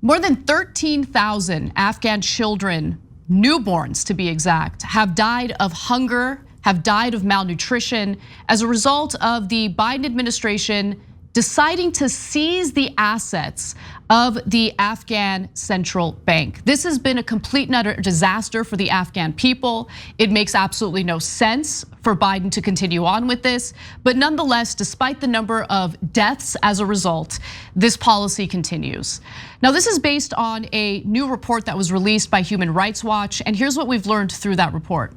More than 13,000 Afghan children, newborns to be exact, have died of hunger, have died of malnutrition as a result of the Biden administration deciding to seize the assets of the Afghan Central Bank. This has been a complete and utter disaster for the Afghan people. It makes absolutely no sense for Biden to continue on with this. But nonetheless, despite the number of deaths as a result, this policy continues. Now, this is based on a new report that was released by Human Rights Watch. And here's what we've learned through that report.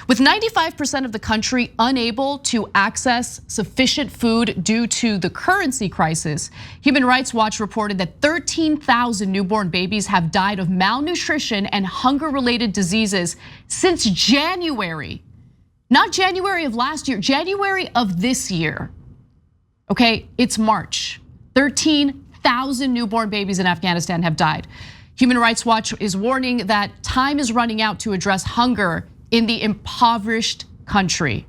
With 95% of the country unable to access sufficient food due to the currency crisis, Human Rights Watch reported that 13,000 newborn babies have died of malnutrition and hunger-related diseases since January. Not January of last year, January of this year. Okay, it's March. 13,000 newborn babies in Afghanistan have died. Human Rights Watch is warning that time is running out to address hunger in the impoverished country.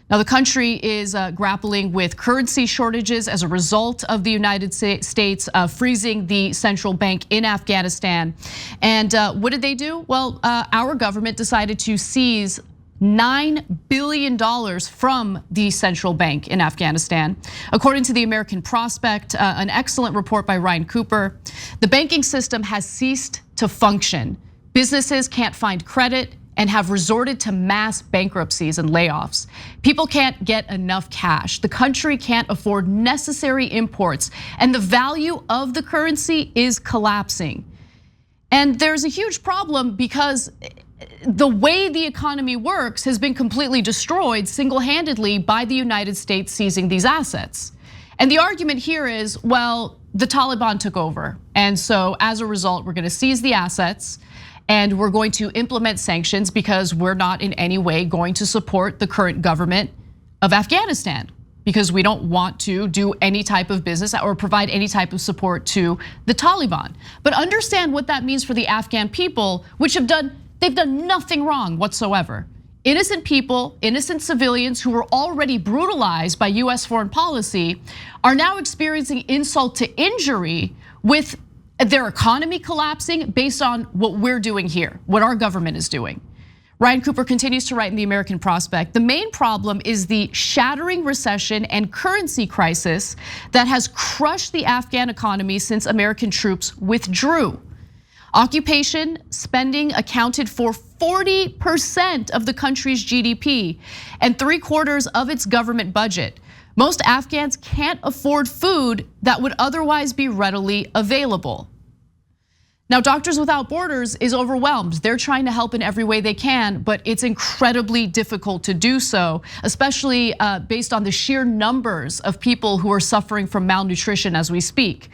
Now, the country is grappling with currency shortages as a result of the United States freezing the central bank in Afghanistan. And what did they do? Well, our government decided to seize $9 billion from the central bank in Afghanistan. According to the American Prospect, an excellent report by Ryan Cooper, the banking system has ceased to function. Businesses can't find credit and have resorted to mass bankruptcies and layoffs. People can't get enough cash. The country can't afford necessary imports, and the value of the currency is collapsing. And there's a huge problem because the way the economy works has been completely destroyed single-handedly by the United States seizing these assets. And the argument here is, well, the Taliban took over. And so as a result, we're gonna seize the assets and we're going to implement sanctions because we're not in any way going to support the current government of Afghanistan, because we don't want to do any type of business or provide any type of support to the Taliban. But understand what that means for the Afghan people, which they've done nothing wrong whatsoever. Innocent people, innocent civilians who were already brutalized by US foreign policy are now experiencing insult to injury with their economy collapsing based on what we're doing here, what our government is doing. Ryan Cooper continues to write in the American Prospect, the main problem is the shattering recession and currency crisis that has crushed the Afghan economy since American troops withdrew. Occupation spending accounted for 40% of the country's GDP and 3/4 of its government budget. Most Afghans can't afford food that would otherwise be readily available. Now, Doctors Without Borders is overwhelmed. They're trying to help in every way they can, but it's incredibly difficult to do so, especially based on the sheer numbers of people who are suffering from malnutrition as we speak.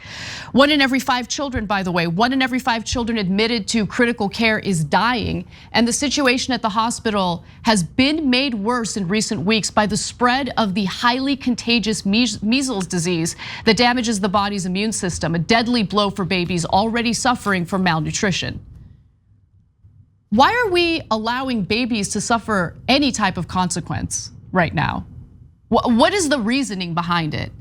1 in every 5 children, by the way, 1 in every 5 children admitted to critical care is dying, and the situation at the hospital has been made worse in recent weeks by the spread of the highly contagious measles disease that damages the body's immune system, a deadly blow for babies already suffering from malnutrition. Why are we allowing babies to suffer any type of consequence right now? What is the reasoning behind it?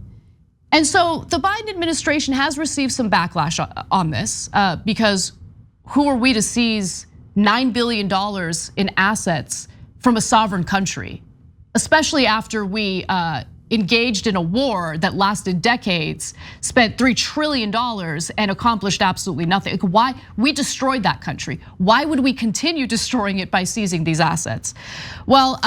And so the Biden administration has received some backlash on this because who are we to seize $9 billion in assets from a sovereign country, especially after we engaged in a war that lasted decades, spent $3 trillion and accomplished absolutely nothing. Why? We destroyed that country. Why would we continue destroying it by seizing these assets? Well,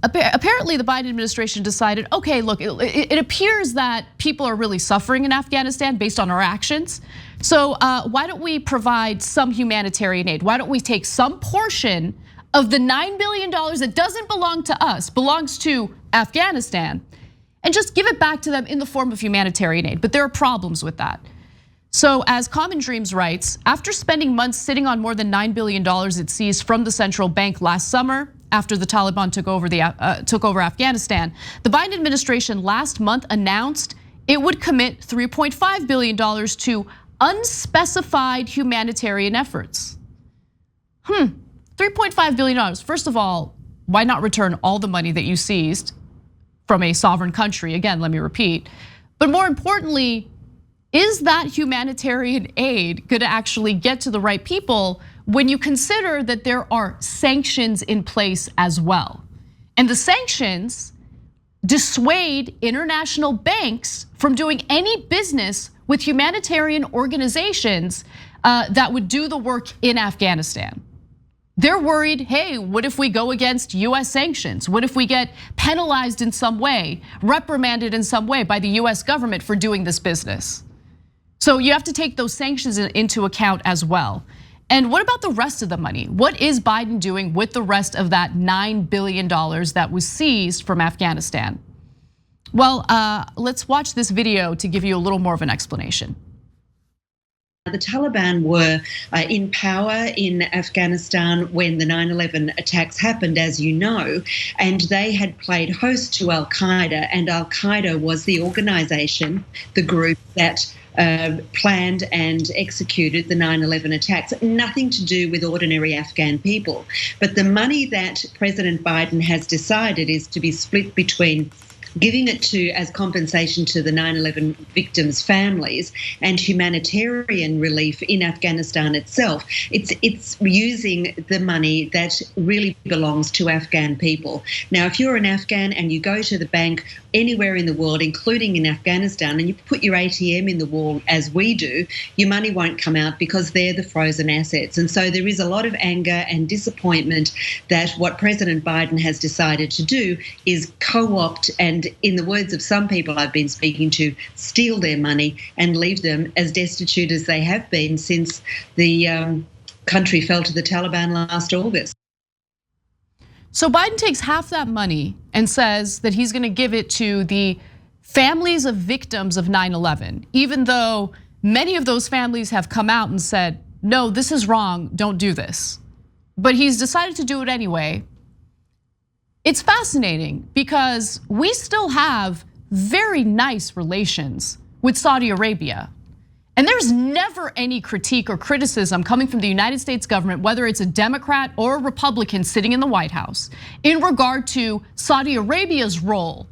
apparently the Biden administration decided, okay, look, it appears that people are really suffering in Afghanistan based on our actions. So why don't we provide some humanitarian aid? Why don't we take some portion of the $9 billion that doesn't belong to us, belongs to Afghanistan, and just give it back to them in the form of humanitarian aid. But there are problems with that. So as Common Dreams writes, after spending months sitting on more than $9 billion it seized from the central bank last summer, after the Taliban took over Afghanistan, the Biden administration last month announced it would commit $3.5 billion to unspecified humanitarian efforts. $3.5 billion. First of all, why not return all the money that you seized from a sovereign country? Again, let me repeat. But more importantly, is that humanitarian aid going to actually get to the right people when you consider that there are sanctions in place as well? And the sanctions dissuade international banks from doing any business with humanitarian organizations that would do the work in Afghanistan. They're worried, hey, what if we go against US sanctions? What if we get penalized in some way, reprimanded in some way by the US government for doing this business? So you have to take those sanctions into account as well. And what about the rest of the money? What is Biden doing with the rest of that $9 billion that was seized from Afghanistan? Well, let's watch this video to give you a little more of an explanation. The Taliban were in power in Afghanistan when the 9/11 attacks happened, as you know, and they had played host to Al-Qaeda, and Al-Qaeda was the organization, the group that planned and executed the 9/11 attacks. Nothing to do with ordinary Afghan people. But the money that President Biden has decided is to be split between giving it to as compensation to the 9/11 victims' families and humanitarian relief in Afghanistan itself. It's using the money that really belongs to Afghan people. Now, if you're an Afghan and you go to the bank anywhere in the world, including in Afghanistan, and you put your ATM in the wall as we do, your money won't come out because they're the frozen assets. And so there is a lot of anger and disappointment that what President Biden has decided to do is co-opt and, in the words of some people I've been speaking to, steal their money and leave them as destitute as they have been since the country fell to the Taliban last August. So Biden takes half that money and says that he's going to give it to the families of victims of 9/11, even though many of those families have come out and said, no, this is wrong, don't do this. But he's decided to do it anyway. It's fascinating because we still have very nice relations with Saudi Arabia. And there's never any critique or criticism coming from the United States government, whether it's a Democrat or a Republican sitting in the White House, in regard to Saudi Arabia's role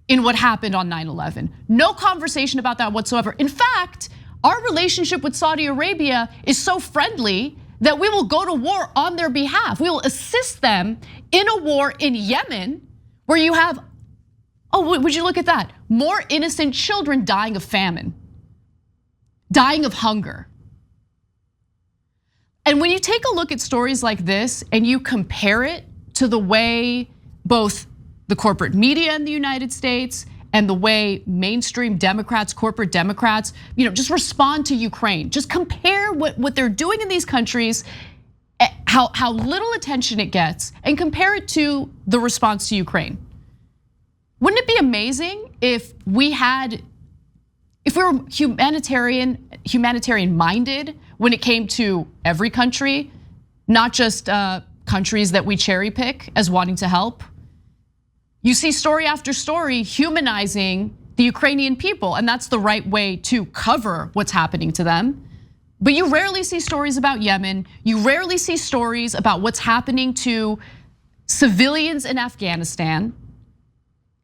in what happened on 9/11. No conversation about that whatsoever. In fact, our relationship with Saudi Arabia is so friendly that we will go to war on their behalf. We will assist them in a war in Yemen where you have, oh, would you look at that? More innocent children dying of famine, dying of hunger. And when you take a look at stories like this and you compare it to the way both the corporate media in the United States and the way mainstream Democrats, corporate Democrats, just respond to Ukraine. Just compare what they're doing in these countries, how little attention it gets, and compare it to the response to Ukraine. Wouldn't it be amazing if we were humanitarian minded when it came to every country, not just countries that we cherry pick as wanting to help? You see story after story humanizing the Ukrainian people, and that's the right way to cover what's happening to them. But you rarely see stories about Yemen. You rarely see stories about what's happening to civilians in Afghanistan.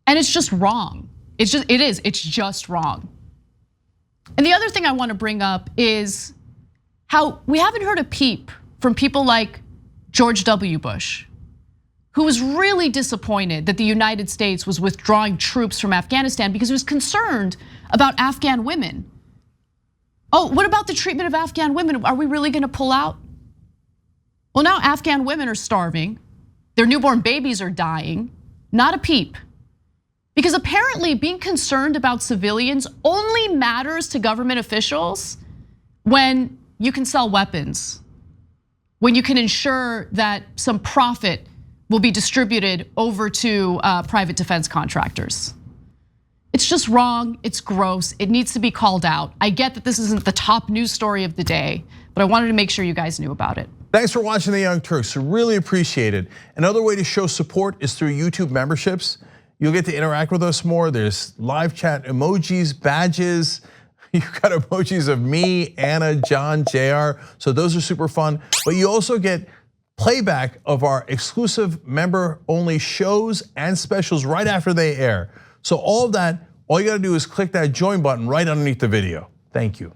And it's just wrong. It's just wrong. And the other thing I want to bring up is how we haven't heard a peep from people like George W. Bush, who was really disappointed that the United States was withdrawing troops from Afghanistan because he was concerned about Afghan women. Oh, what about the treatment of Afghan women? Are we really going to pull out? Well, now Afghan women are starving. Their newborn babies are dying. Not a peep. Because apparently being concerned about civilians only matters to government officials when you can sell weapons, when you can ensure that some profit will be distributed over to private defense contractors. It's just wrong, it's gross, it needs to be called out. I get that this isn't the top news story of the day, but I wanted to make sure you guys knew about it. Thanks for watching The Young Turks, really appreciate it. Another way to show support is through YouTube memberships. You'll get to interact with us more. There's live chat emojis, badges. You've got emojis of me, Anna, John, JR, so those are super fun. But you also get playback of our exclusive member-only shows and specials right after they air. So all of that, all you gotta do is click that join button right underneath the video. Thank you.